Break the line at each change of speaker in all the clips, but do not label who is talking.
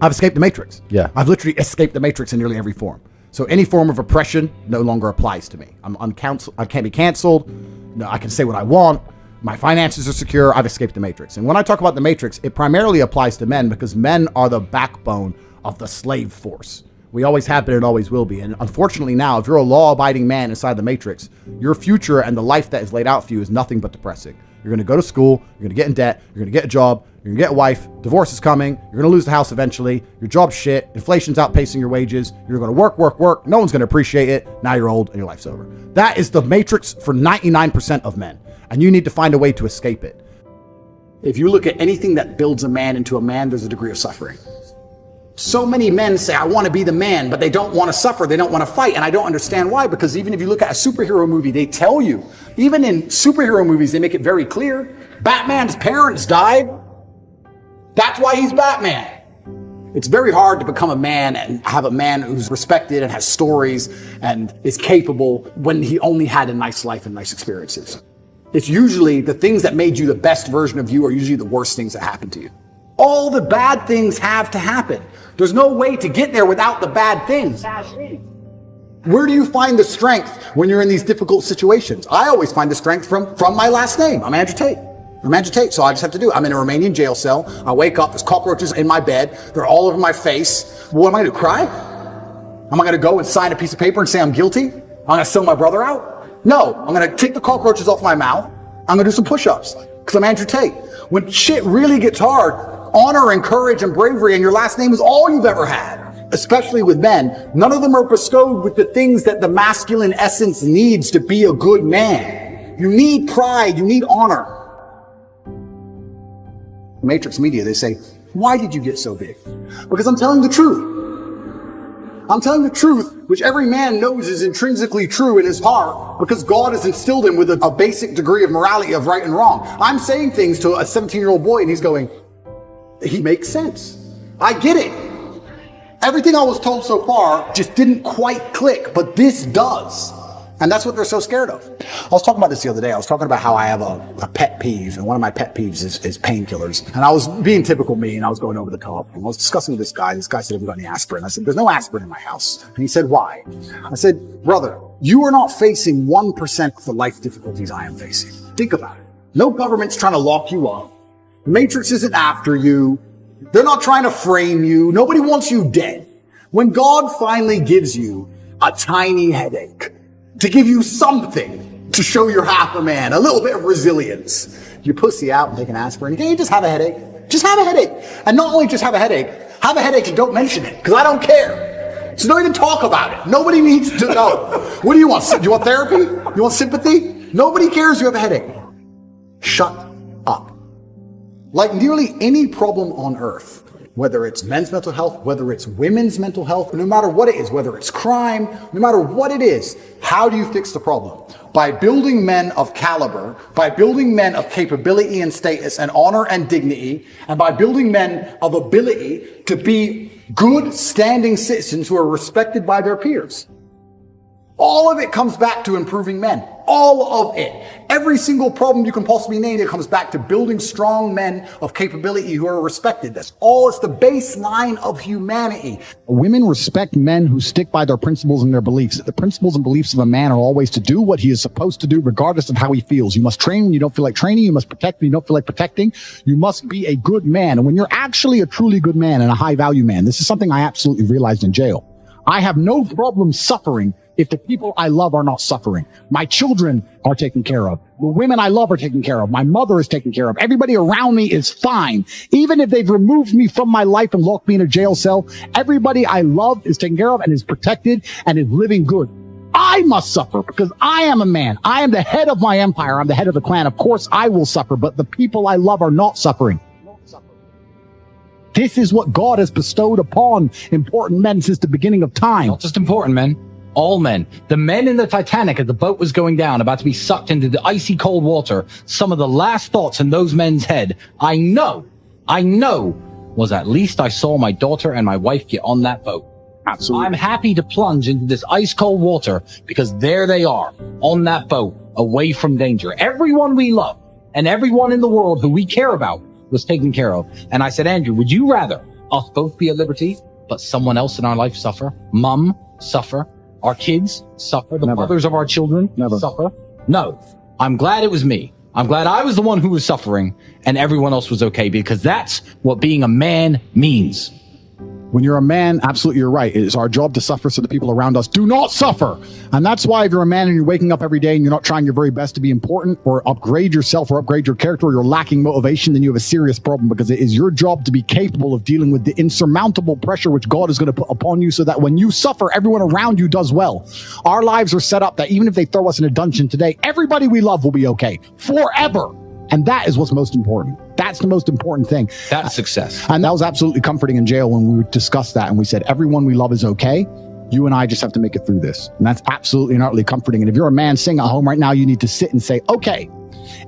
I've escaped the matrix.
Yeah.
I've literally escaped the matrix in nearly every form. So any form of oppression no longer applies to me. I can't be canceled. No, I can say what I want. My finances are secure. I've escaped the matrix. And when I talk about the matrix, it primarily applies to men because men are the backbone of the slave force. We always have been and always will be. And unfortunately now, if you're a law-abiding man inside the matrix, your future and the life that is laid out for you is nothing but depressing. You're going to go to school. You're going to get in debt. You're going to get a job. You're going to get a wife. Divorce is coming. You're going to lose the house eventually. Your job's shit. Inflation's outpacing your wages. You're going to work. No one's going to appreciate it. Now you're old and your life's over. That is the matrix for 99% of men. And you need to find a way to escape it. If you look at anything that builds a man into a man, there's a degree of suffering. So many men say, I want to be the man, but they don't want to suffer. They don't want to fight. And I don't understand why, because even if you look at a superhero movie, they tell you, even in superhero movies, they make it very clear. Batman's parents died. That's why he's Batman. It's very hard to become a man and have a man who's respected and has stories and is capable when he only had a nice life and nice experiences. It's usually the things that made you the best version of you are usually the worst things that happened to you. All the bad things have to happen. There's no way to get there without the bad things. Where do you find the strength when you're in these difficult situations? I always find the strength from my last name. I'm Andrew Tate. So I just have to do it. I'm in a Romanian jail cell. I wake up, there's cockroaches in my bed. They're all over my face. What am I going to cry? Am I going to go and sign a piece of paper and say I'm guilty? I'm going to sell my brother out? No, I'm going to take the cockroaches off my mouth. I'm going to do some push-ups because I'm Andrew Tate. When shit really gets hard, honor and courage and bravery and your last name is all you've ever had. Especially with men, none of them are bestowed with the things that the masculine essence needs to be a good man. You need pride, you need honor. Matrix media, they say, why did you get so big? Because I'm telling the truth. I'm telling the truth, which every man knows is intrinsically true in his heart, because God has instilled him with a basic degree of morality of right and wrong. I'm saying things to a 17-year-old boy and he's going, he makes sense. I get it. Everything I was told so far just didn't quite click, but this does. And that's what they're so scared of. I was talking about this the other day. I was talking about how I have a pet peeve, and one of my pet peeves is painkillers. And I was being typical me, and I was going over the top. And I was discussing with this guy. This guy said, have you got any aspirin? I said, there's no aspirin in my house. And he said, why? I said, brother, you are not facing 1% of the life difficulties I am facing. Think about it. No government's trying to lock you up. The Matrix isn't after you. They're not trying to frame you. Nobody wants you dead. When God finally gives you a tiny headache, to give you something to show you're half a man, a little bit of resilience, you pussy out and take an aspirin. Can't you just have a headache? Just have a headache. And not only just have a headache and don't mention it, because I don't care. So don't even talk about it. Nobody needs to know. What do you want? Do you want therapy? You want sympathy? Nobody cares you have a headache. Shut up. Like nearly any problem on earth, whether it's men's mental health, whether it's women's mental health, no matter what it is, whether it's crime, no matter what it is, how do you fix the problem? By building men of caliber, by building men of capability and status and honor and dignity, and by building men of ability to be good standing citizens who are respected by their peers. All of it comes back to improving men. All of it. Every single problem you can possibly name, it comes back to building strong men of capability who are respected. That's all. It's the baseline of humanity.
Women respect men who stick by their principles and their beliefs. The principles and beliefs of a man are always to do what he is supposed to do, regardless of how he feels. You must train when you don't feel like training. You must protect when you don't feel like protecting. You must be a good man. And when you're actually a truly good man and a high value man, this is something I absolutely realized in jail. I have no problem suffering if the people I love are not suffering. My children are taken care of. The women I love are taken care of. My mother is taken care of. Everybody around me is fine. Even if they've removed me from my life and locked me in a jail cell, everybody I love is taken care of and is protected and is living good. I must suffer because I am a man. I am the head of my empire. I'm the head of the clan. Of course I will suffer, but the people I love are not suffering. This is what God has bestowed upon important men since the beginning of time.
Not just important men, all men. The men in the Titanic as the boat was going down, about to be sucked into the icy cold water, some of the last thoughts in those men's head, I know, was at least I saw my daughter and my wife get on that boat.
Absolutely.
I'm happy to plunge into this ice cold water because there they are on that boat, away from danger. Everyone we love and everyone in the world who we care about was taken care of. And I said, Andrew, would you rather us both be at liberty, but someone else in our life suffer. Mum suffer. Our kids suffer. The mothers of our children suffer. No, I'm glad it was me. I'm glad I was the one who was suffering and everyone else was okay, because that's what being a man means.
When you're a man, absolutely, you're right. It is our job to suffer so the people around us do not suffer. And that's why if you're a man and you're waking up every day and you're not trying your very best to be important or upgrade yourself or upgrade your character, or you're lacking motivation, then you have a serious problem, because it is your job to be capable of dealing with the insurmountable pressure which God is going to put upon you, so that when you suffer, everyone around you does well. Our lives are set up that even if they throw us in a dungeon today, everybody we love will be okay forever. And that is what's most important. That's the most important thing.
That's success.
And that was absolutely comforting in jail when we discussed that. And we said, everyone we love is okay. You and I just have to make it through this. And that's absolutely and utterly comforting. And if you're a man sitting at home right now, you need to sit and say, okay,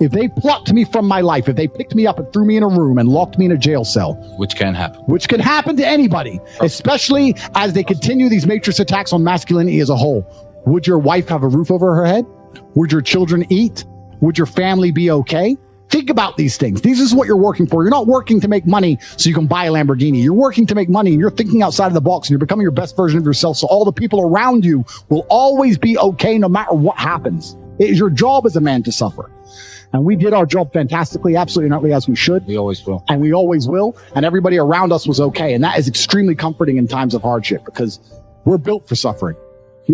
if they plucked me from my life, if they picked me up and threw me in a room and locked me in a jail cell,
which can happen.
Which can happen to anybody, especially as they continue these matrix attacks on masculinity as a whole. Would your wife have a roof over her head? Would your children eat? Would your family be okay? Think about these things. This is what you're working for. You're not working to make money so you can buy a Lamborghini. You're working to make money, and you're thinking outside of the box, and you're becoming your best version of yourself, so all the people around you will always be okay no matter what happens. It is your job as a man to suffer. And we did our job fantastically, absolutely not as we should.
We always will.
And we always will. And everybody around us was okay. And that is extremely comforting in times of hardship, because we're built for suffering.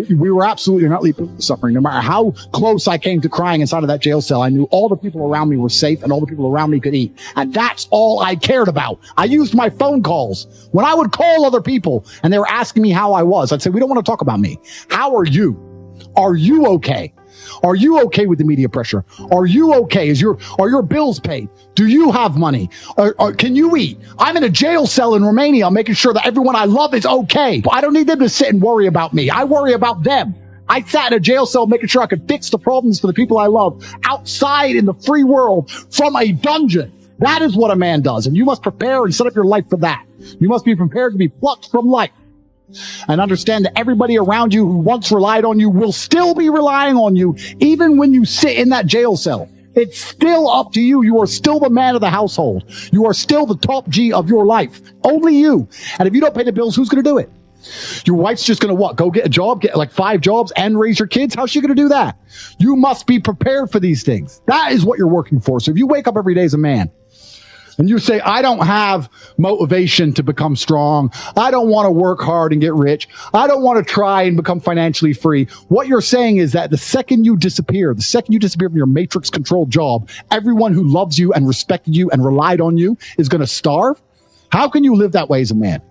We were absolutely not built for suffering. No matter how close I came to crying inside of that jail cell, I knew all the people around me were safe and all the people around me could eat. And that's all I cared about. I used my phone calls. When I would call other people and they were asking me how I was, I'd say, we don't want to talk about me. How are you? Are you okay? Are you okay with the media pressure? Are you okay? Are your bills paid? Do you have money? Or can you eat? I'm in a jail cell in Romania, making sure that everyone I love is okay. I don't need them to sit and worry about me. I worry about them. I sat in a jail cell making sure I could fix the problems for the people I love outside in the free world from a dungeon. That is what a man does. And you must prepare and set up your life for that. You must be prepared to be plucked from life. And understand that everybody around you who once relied on you will still be relying on you, even when you sit in that jail cell. It's still up to you. You are still the man of the household. You are still the top G of your life. Only you. And if you don't pay the bills, who's going to do it? Your wife's just going to what? Go get a job, get like 5 jobs and raise your kids? How's she going to do that? You must be prepared for these things. That is what you're working for. So if you wake up every day as a man, and you say, I don't have motivation to become strong. I don't want to work hard and get rich. I don't want to try and become financially free. What you're saying is that the second you disappear from your matrix controlled job, everyone who loves you and respected you and relied on you is going to starve. How can you live that way as a man?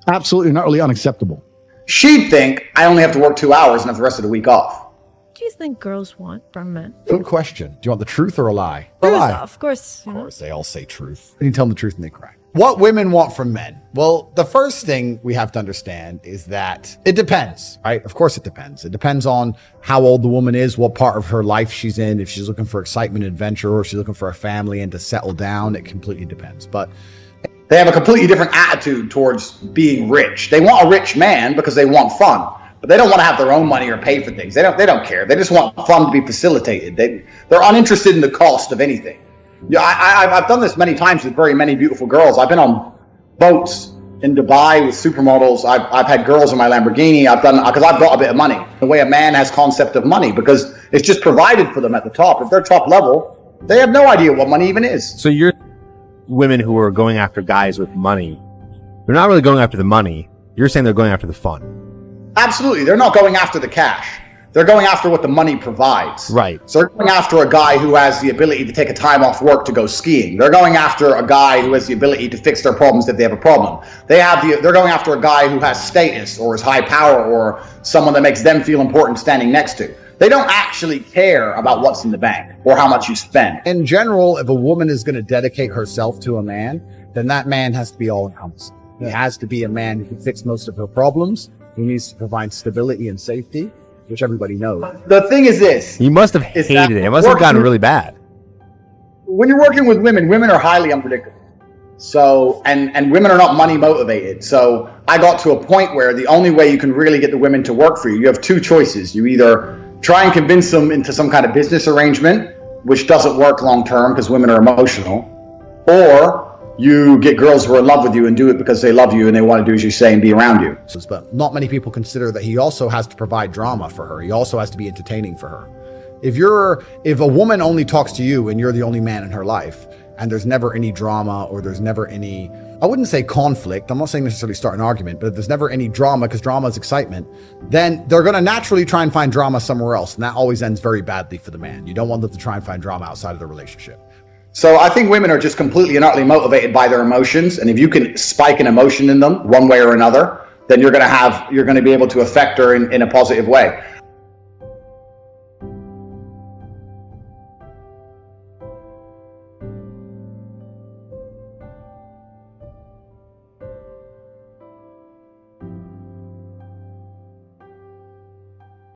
Absolutely and utterly unacceptable.
She'd think I only have to work 2 hours and have the rest of the week off.
What do you think girls want from men?
Good question. Do you want the truth or a lie?
Truth,
A lie.
of course.
Of course, they all say truth. You tell them the truth and they cry. What women want from men? Well, the first thing we have to understand is that it depends, right? Of course it depends. It depends on how old the woman is, what part of her life she's in, if she's looking for excitement and adventure, or if she's looking for a family and to settle down. It completely depends. But
they have a completely different attitude towards being rich. They want a rich man because they want fun. But they don't want to have their own money or pay for things. They don't care. They just want fun to be facilitated. They're uninterested in the cost of anything. Yeah, I've done this many times with very many beautiful girls. I've been on boats in Dubai with supermodels. I've had girls in my Lamborghini. I've done because I've got a bit of money. The way a man has concept of money, because it's just provided for them at the top. If they're top level, they have no idea what money even is.
So you're women who are going after guys with money. They're not really going after the money. You're saying they're going after the fun.
Absolutely. They're not going after the cash. They're going after what the money provides.
Right.
So they're going after a guy who has the ability to take a time off work to go skiing. They're going after a guy who has the ability to fix their problems if they have a problem. They're going after a guy who has status or is high power or someone that makes them feel important standing next to. They don't actually care about what's in the bank or how much you spend.
in general, if a woman is going to dedicate herself to a man, then that man has to be all encompassing. He has to be a man who can fix most of her problems. He needs to provide stability and safety, which everybody knows.
The thing is this.
You must have hated it. It must have gotten really bad.
When you're working with women, women are highly unpredictable. So, and women are not money motivated. So I got to a point where the only way you can really get the women to work for you, you have 2 choices. You either try and convince them into some kind of business arrangement, which doesn't work long term because women are emotional, or you get girls who are in love with you and do it because they love you and they want to do as you say and be around you.
But not many people consider that he also has to provide drama for her. He also has to be entertaining for her. If a woman only talks to you and you're the only man in her life, and there's never any drama, or there's never any, I wouldn't say conflict, I'm not saying necessarily start an argument, but if there's never any drama, because drama is excitement, then they're going to naturally try and find drama somewhere else, and that always ends very badly for the man. You don't want them to try and find drama outside of the relationship.
So I think women are just completely and utterly motivated by their emotions, and if you can spike an emotion in them one way or another, then you're going to be able to affect her in a positive way.